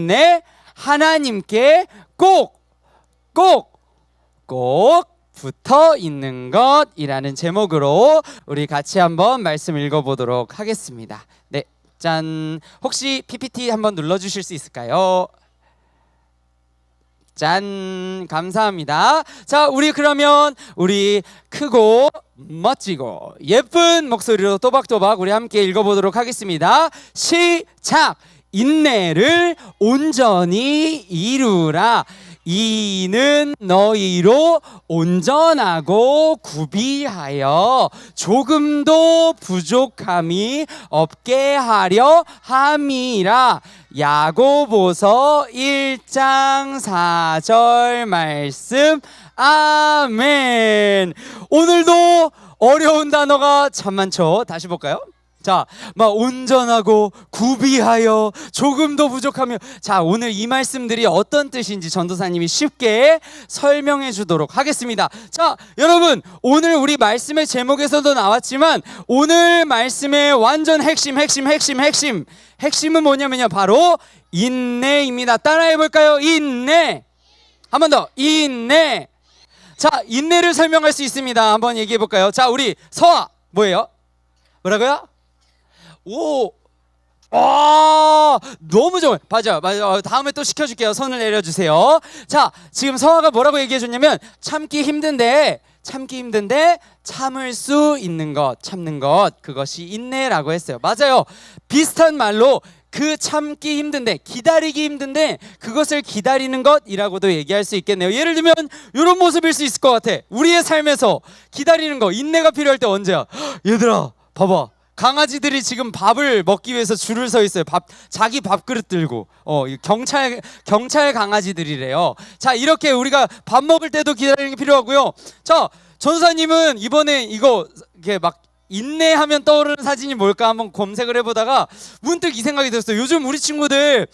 인내, 하나님께 꼭 붙어 있는 것이라는 제목으로 우리 같이 한번 말씀 읽어보도록 하겠습니다. 네, 짠. 혹시 PPT 한번 눌러주실 수 있을까요? 짠, 감사합니다. 자, 우리 그러면 우리 크고 멋지고 예쁜 목소리로 또박또박 우리 함께 읽어보도록 하겠습니다. 시작! 인내를 온전히 이루라. 이는 너희로 온전하고 구비하여 조금도 부족함이 없게 하려 함이라. 야고보서 1장 4절 말씀. 아멘. 오늘도 어려운 단어가 참 많죠. 다시 볼까요? 자, 막 온전하고 구비하여 조금도 부족하며. 자, 오늘 이 말씀들이 어떤 뜻인지 전도사님이 쉽게 설명해 주도록 하겠습니다. 자, 여러분, 오늘 우리 말씀의 제목에서도 나왔지만 오늘 말씀의 완전 핵심은 뭐냐면요, 바로 인내입니다. 따라해 볼까요? 인내. 한 번 더. 인내. 자, 인내를 설명할 수 있습니다. 한번 얘기해 볼까요? 자, 우리 서아 뭐예요? 뭐라고요? 오, 너무 좋아요. 맞아요. 다음에 또 시켜줄게요. 손을 내려주세요. 자, 지금 서아가 뭐라고 얘기해줬냐면 참기 힘든데 참을 수 있는 것, 참는 것, 그것이 인내라고 했어요. 맞아요. 비슷한 말로 그 참기 힘든데, 기다리기 힘든데 그것을 기다리는 것이라고도 얘기할 수 있겠네요. 예를 들면 이런 모습일 수 있을 것 같아. 우리의 삶에서 기다리는 거, 인내가 필요할 때 언제야? 얘들아, 봐봐. 강아지들이 지금 밥을 먹기 위해서 줄을 서 있어요. 자기 밥그릇 들고. 경찰 강아지들이래요. 자, 이렇게 우리가 밥 먹을 때도 기다리는 게 필요하고요. 자, 전사님은 이번에 이거 이렇게 막 인내하면 떠오르는 사진이 뭘까 한번 검색을 해보다가 문득 이 생각이 들었어요. 요즘 우리 친구들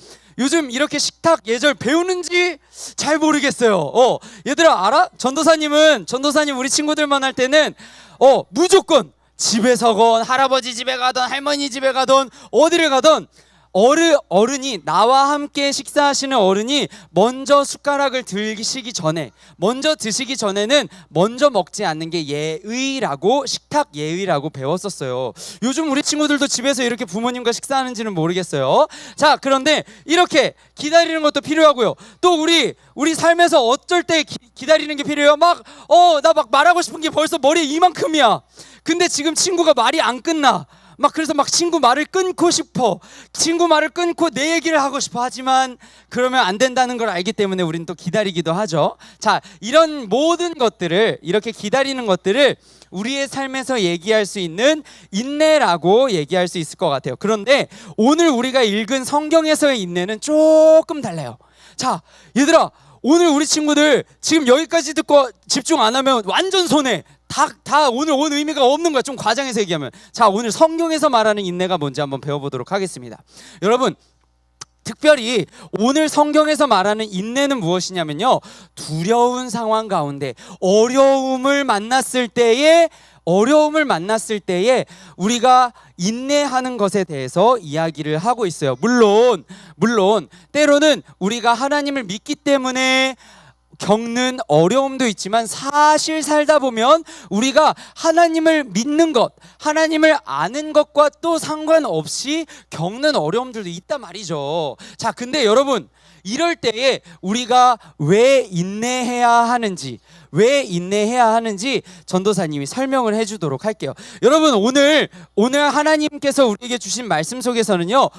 이렇게 식탁 예절 배우는지 잘 모르겠어요. 얘들아 알아? 전도사님 우리 친구들만 할 때는 무조건 집에서건 할아버지 집에 가던 할머니 집에 가던 어디를 가던 어른이, 나와 함께 식사하시는 어른이 먼저 숟가락을 드시기 전에, 먼저 드시기 전에는 먼저 먹지 않는 게 예의라고, 식탁 예의라고 배웠었어요. 요즘 우리 친구들도 집에서 이렇게 부모님과 식사하는지는 모르겠어요. 자, 그런데 이렇게 기다리는 것도 필요하고요. 또 우리 삶에서 어쩔 때 기다리는 게 필요해요. 나 막 말하고 싶은 게 벌써 머리에 이만큼이야. 근데 지금 친구가 말이 안 끝나. 그래서 친구 말을 끊고 싶어. 친구 말을 끊고 내 얘기를 하고 싶어. 하지만 그러면 안 된다는 걸 알기 때문에 우리는 또 기다리기도 하죠. 자, 이런 모든 것들을, 이렇게 기다리는 것들을 우리의 삶에서 얘기할 수 있는 인내라고 얘기할 수 있을 것 같아요. 그런데 오늘 우리가 읽은 성경에서의 인내는 조금 달라요. 자, 얘들아, 오늘 우리 친구들 지금 여기까지 듣고 집중 안 하면 완전 손해. 다 오늘 온 의미가 없는 거야. 좀 과장해서 얘기하면. 자, 오늘 성경에서 말하는 인내가 뭔지 한번 배워보도록 하겠습니다. 여러분, 특별히 오늘 성경에서 말하는 인내는 무엇이냐면요, 두려운 상황 가운데 어려움을 만났을 때에 우리가 인내하는 것에 대해서 이야기를 하고 있어요. 물론 때로는 우리가 하나님을 믿기 때문에 겪는 어려움도 있지만, 사실 살다 보면 우리가 하나님을 믿는 것, 하나님을 아는 것과 또 상관없이 겪는 어려움들도 있단 말이죠. 자, 근데 여러분, 이럴 때에 우리가 왜 인내해야 하는지 전도사님이 설명을 해주도록 할게요. 여러분, 오늘 하나님께서 우리에게 주신 말씀 속에서는요,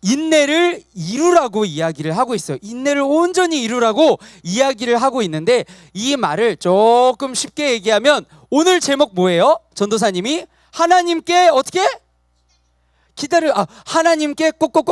인내를 이루라고 이야기를 하고 있어요. 인내를 온전히 이루라고 이야기를 하고 있는데, 이 말을 조금 쉽게 얘기하면 오늘 제목 뭐예요? 전도사님이 하나님께 어떻게? 하나님께 꼭꼭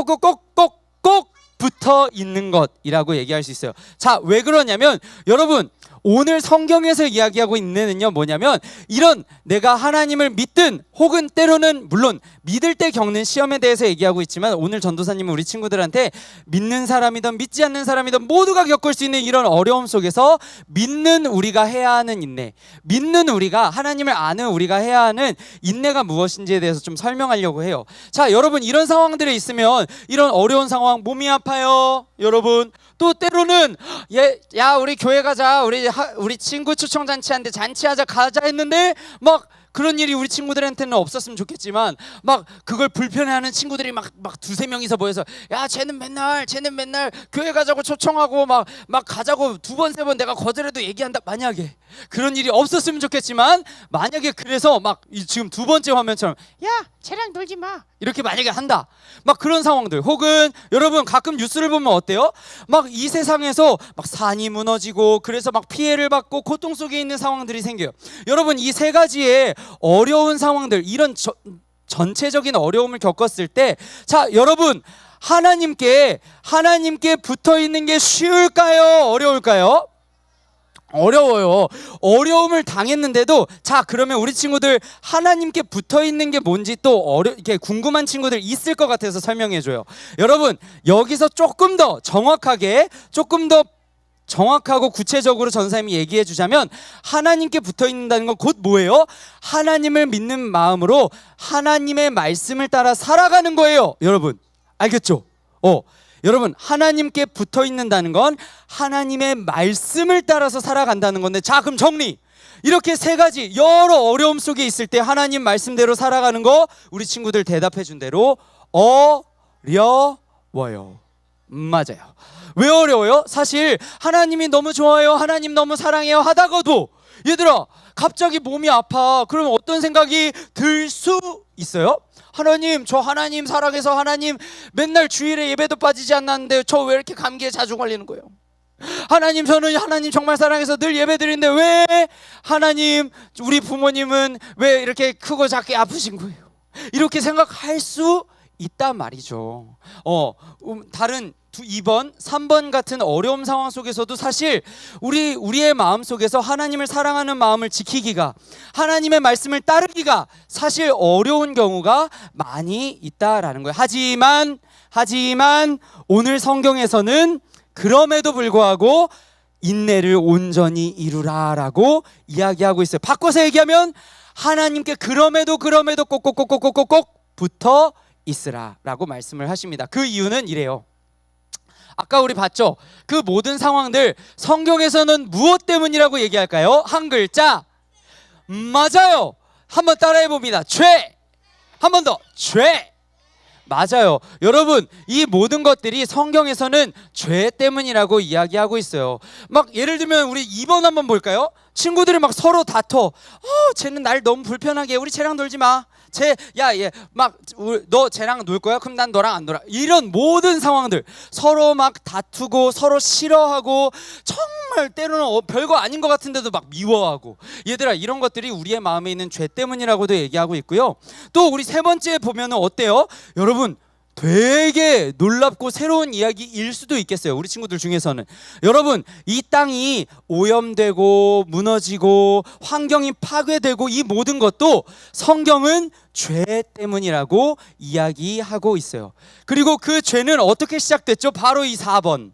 붙어 있는 것이라고 얘기할 수 있어요. 자, 왜 그러냐면 여러분, 오늘 성경에서 이야기하고 있는 애는요 뭐냐면 이런 내가 하나님을 믿든 혹은 때로는 물론 믿을 때 겪는 시험에 대해서 얘기하고 있지만 오늘 전도사님은 우리 친구들한테 믿는 사람이든 믿지 않는 사람이든 모두가 겪을 수 있는 이런 어려움 속에서 믿는 우리가 해야 하는 인내, 믿는 우리가 하나님을 아는 우리가 해야 하는 인내가 무엇인지에 대해서 좀 설명하려고 해요. 자, 여러분 이런 상황들에 있으면 이런 어려운 상황, 몸이 아파요 여러분, 또 때로는 야 우리 교회 가자, 우리 친구 초청 잔치하는데 잔치하자 가자 했는데 막 그런 일이 우리 친구들한테는 없었으면 좋겠지만 막 그걸 불편해하는 친구들이 막 두세 명이서 모여서 야 쟤는 맨날 교회 가자고 초청하고 막 가자고 두 번 세 번 내가 거절해도 얘기한다. 만약에 그런 일이 없었으면 좋겠지만 만약에 그래서 막 지금 두 번째 화면처럼 야 쟤랑 놀지 마 이렇게 만약에 한다, 막 그런 상황들, 혹은 여러분 가끔 뉴스를 보면 어때요? 막 이 세상에서 막 산이 무너지고 그래서 막 피해를 받고 고통 속에 있는 상황들이 생겨요. 여러분 이 세 가지의 어려운 상황들, 이런 전체적인 어려움을 겪었을 때, 자 여러분 하나님께 붙어 있는 게 쉬울까요? 어려울까요? 어려워요. 어려움을 당했는데도 자 그러면 우리 친구들 하나님께 붙어 있는 게 뭔지 또 이렇게 궁금한 친구들 있을 것 같아서 설명해 줘요. 여러분 여기서 조금 더 정확하고 구체적으로 전사님이 얘기해 주자면 하나님께 붙어 있는다는 건 곧 뭐예요? 하나님을 믿는 마음으로 하나님의 말씀을 따라 살아가는 거예요. 여러분 알겠죠? 여러분 하나님께 붙어 있는다는 건 하나님의 말씀을 따라서 살아간다는 건데, 자 그럼 정리, 이렇게 세 가지 여러 어려움 속에 있을 때 하나님 말씀대로 살아가는 거 우리 친구들 대답해 준 대로 어려워요. 맞아요. 왜 어려워요? 사실 하나님이 너무 좋아요, 하나님 너무 사랑해요 하다가도 얘들아 갑자기 몸이 아파. 그럼 어떤 생각이 들 수 있어요? 하나님, 저 하나님 사랑해서 하나님 맨날 주일에 예배도 빠지지 않았는데 저 왜 이렇게 감기에 자주 걸리는 거예요? 하나님, 저는 하나님 정말 사랑해서 늘 예배 드리는데 왜 하나님, 우리 부모님은 왜 이렇게 크고 작게 아프신 거예요? 이렇게 생각할 수 있단 말이죠. 다른 2번, 3번 같은 어려움 상황 속에서도 사실 우리의 마음 속에서 하나님을 사랑하는 마음을 지키기가, 하나님의 말씀을 따르기가 사실 어려운 경우가 많이 있다라는 거예요. 하지만 오늘 성경에서는 그럼에도 불구하고 인내를 온전히 이루라라고 이야기하고 있어요. 바꿔서 얘기하면 하나님께 그럼에도 꼭꼭꼭꼭꼭꼭 붙어 있으라라고 말씀을 하십니다. 그 이유는 이래요. 아까 우리 봤죠? 그 모든 상황들 성경에서는 무엇 때문이라고 얘기할까요? 한 글자. 맞아요. 한번 따라해 봅니다. 죄. 한 번 더. 죄. 맞아요. 여러분 이 모든 것들이 성경에서는 죄 때문이라고 이야기하고 있어요. 막 예를 들면 우리 2번 한번 볼까요? 친구들이 막 서로 다퉈. 쟤는 날 너무 불편하게 해. 우리 쟤랑 놀지 마. 너 쟤랑 놀 거야? 그럼 난 너랑 안 놀아. 이런 모든 상황들 서로 막 다투고 서로 싫어하고 정말 때로는 별거 아닌 것 같은데도 막 미워하고, 얘들아 이런 것들이 우리의 마음에 있는 죄 때문이라고도 얘기하고 있고요. 또 우리 세 번째 보면은 어때요? 여러분 되게 놀랍고 새로운 이야기일 수도 있겠어요. 우리 친구들 중에서는 여러분 이 땅이 오염되고 무너지고 환경이 파괴되고 이 모든 것도 성경은 죄 때문이라고 이야기하고 있어요. 그리고 그 죄는 어떻게 시작됐죠? 바로 이 4번,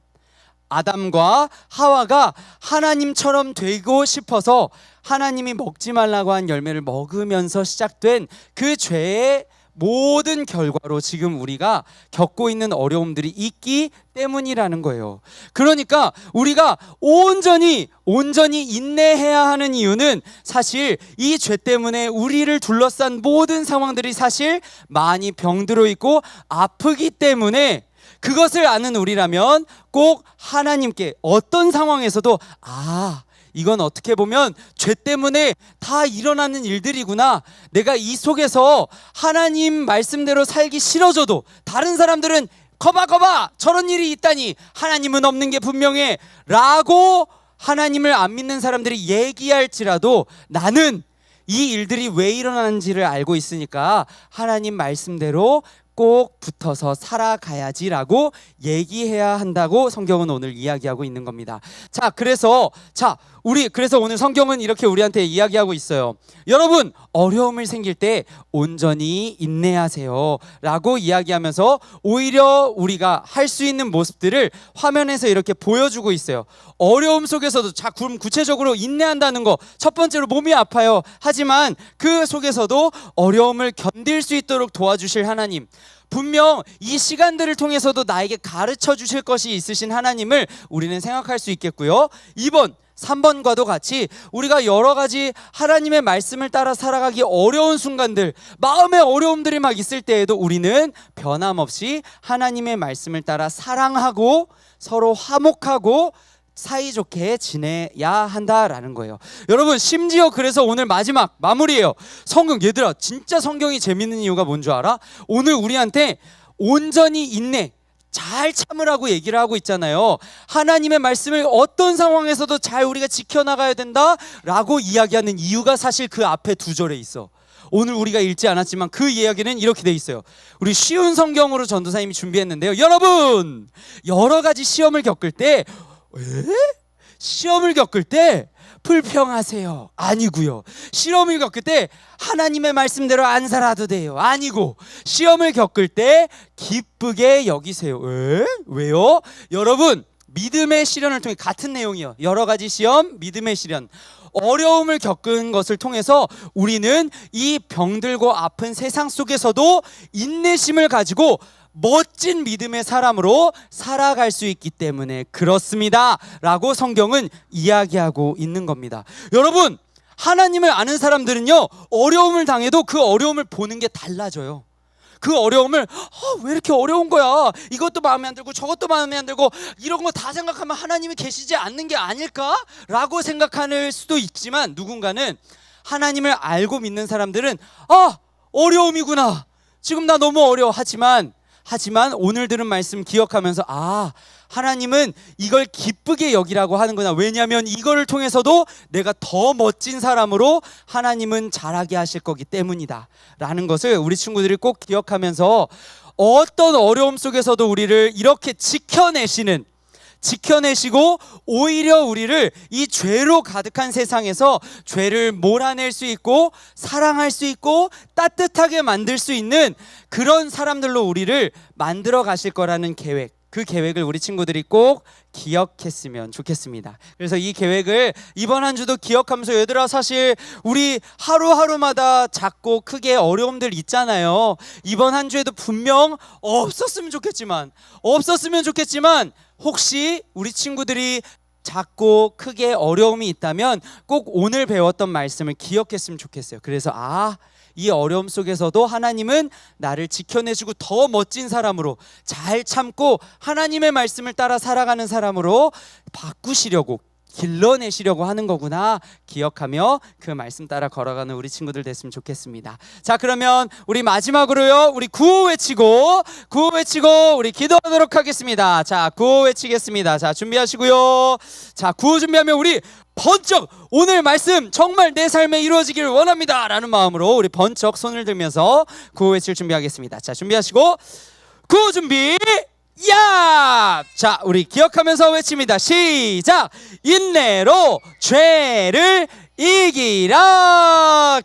아담과 하와가 하나님처럼 되고 싶어서 하나님이 먹지 말라고 한 열매를 먹으면서 시작된 그 죄의 모든 결과로 지금 우리가 겪고 있는 어려움들이 있기 때문이라는 거예요. 그러니까 우리가 온전히 인내해야 하는 이유는 사실 이 죄 때문에 우리를 둘러싼 모든 상황들이 사실 많이 병들어 있고 아프기 때문에, 그것을 아는 우리라면 꼭 하나님께 어떤 상황에서도 이건 어떻게 보면 죄 때문에 다 일어나는 일들이구나. 내가 이 속에서 하나님 말씀대로 살기 싫어져도 다른 사람들은 거봐 저런 일이 있다니 하나님은 없는 게 분명해 라고 하나님을 안 믿는 사람들이 얘기할지라도 나는 이 일들이 왜 일어나는지를 알고 있으니까 하나님 말씀대로 꼭 붙어서 살아가야지라고 얘기해야 한다고 성경은 오늘 이야기하고 있는 겁니다. 그래서 그래서 오늘 성경은 이렇게 우리한테 이야기하고 있어요. 여러분, 어려움을 생길 때 온전히 인내하세요 라고 이야기하면서 오히려 우리가 할 수 있는 모습들을 화면에서 이렇게 보여주고 있어요. 어려움 속에서도, 자, 그럼 구체적으로 인내한다는 거, 첫 번째로 몸이 아파요. 하지만 그 속에서도 어려움을 견딜 수 있도록 도와주실 하나님, 분명 이 시간들을 통해서도 나에게 가르쳐 주실 것이 있으신 하나님을 우리는 생각할 수 있겠고요. 2번, 3번과도 같이 우리가 여러 가지 하나님의 말씀을 따라 살아가기 어려운 순간들, 마음의 어려움들이 막 있을 때에도 우리는 변함없이 하나님의 말씀을 따라 사랑하고 서로 화목하고 사이좋게 지내야 한다라는 거예요. 여러분, 심지어 그래서 오늘 마지막 마무리예요. 성경, 얘들아, 진짜 성경이 재밌는 이유가 뭔 줄 알아? 오늘 우리한테 온전히 인내, 잘 참으라고 얘기를 하고 있잖아요. 하나님의 말씀을 어떤 상황에서도 잘 우리가 지켜나가야 된다라고 이야기하는 이유가 사실 그 앞에 2절에 있어. 오늘 우리가 읽지 않았지만 그 이야기는 이렇게 돼 있어요. 우리 쉬운 성경으로 전도사님이 준비했는데요. 여러분, 여러 가지 시험을 겪을 때 불평하세요? 아니고요. 시험을 겪을 때 하나님의 말씀대로 안 살아도 돼요? 아니고, 시험을 겪을 때 기쁘게 여기세요. 왜요? 여러분, 믿음의 시련을 통해, 같은 내용이요. 여러 가지 시험, 믿음의 시련, 어려움을 겪은 것을 통해서 우리는 이 병들고 아픈 세상 속에서도 인내심을 가지고 멋진 믿음의 사람으로 살아갈 수 있기 때문에 그렇습니다 라고 성경은 이야기하고 있는 겁니다. 여러분, 하나님을 아는 사람들은요, 어려움을 당해도 그 어려움을 보는 게 달라져요. 그 어려움을 왜 이렇게 어려운 거야, 이것도 마음에 안 들고 저것도 마음에 안 들고 이런 거 다 생각하면 하나님이 계시지 않는 게 아닐까? 라고 생각할 수도 있지만, 누군가는 하나님을 알고 믿는 사람들은 어려움이구나, 지금 나 너무 어려워. 하지만 오늘 들은 말씀 기억하면서 하나님은 이걸 기쁘게 여기라고 하는구나. 왜냐하면 이거를 통해서도 내가 더 멋진 사람으로 하나님은 자라게 하실 거기 때문이다 라는 것을 우리 친구들이 꼭 기억하면서, 어떤 어려움 속에서도 우리를 이렇게 지켜내시고 오히려 우리를 이 죄로 가득한 세상에서 죄를 몰아낼 수 있고 사랑할 수 있고 따뜻하게 만들 수 있는 그런 사람들로 우리를 만들어 가실 거라는 계획, 그 계획을 우리 친구들이 꼭 기억했으면 좋겠습니다. 그래서 이 계획을 이번 한 주도 기억하면서, 얘들아, 사실 우리 하루하루마다 작고 크게 어려움들 있잖아요. 이번 한 주에도 분명 없었으면 좋겠지만 혹시 우리 친구들이 작고 크게 어려움이 있다면 꼭 오늘 배웠던 말씀을 기억했으면 좋겠어요. 그래서 이 어려움 속에서도 하나님은 나를 지켜내시고 더 멋진 사람으로, 잘 참고 하나님의 말씀을 따라 살아가는 사람으로 바꾸시려고, 길러내시려고 하는 거구나 기억하며 그 말씀 따라 걸어가는 우리 친구들 됐으면 좋겠습니다. 자, 그러면 우리 마지막으로요, 우리 구호 외치고 우리 기도하도록 하겠습니다. 자, 구호 외치겠습니다. 자, 준비하시고요. 자, 구호 준비하면 우리 번쩍, 오늘 말씀 정말 내 삶에 이루어지기를 원합니다 라는 마음으로 우리 번쩍 손을 들면서 구호 외칠 준비하겠습니다. 자, 준비하시고 구호 준비, 야! 자, 우리 기억하면서 외칩니다. 시작! 인내로 죄를 이기라.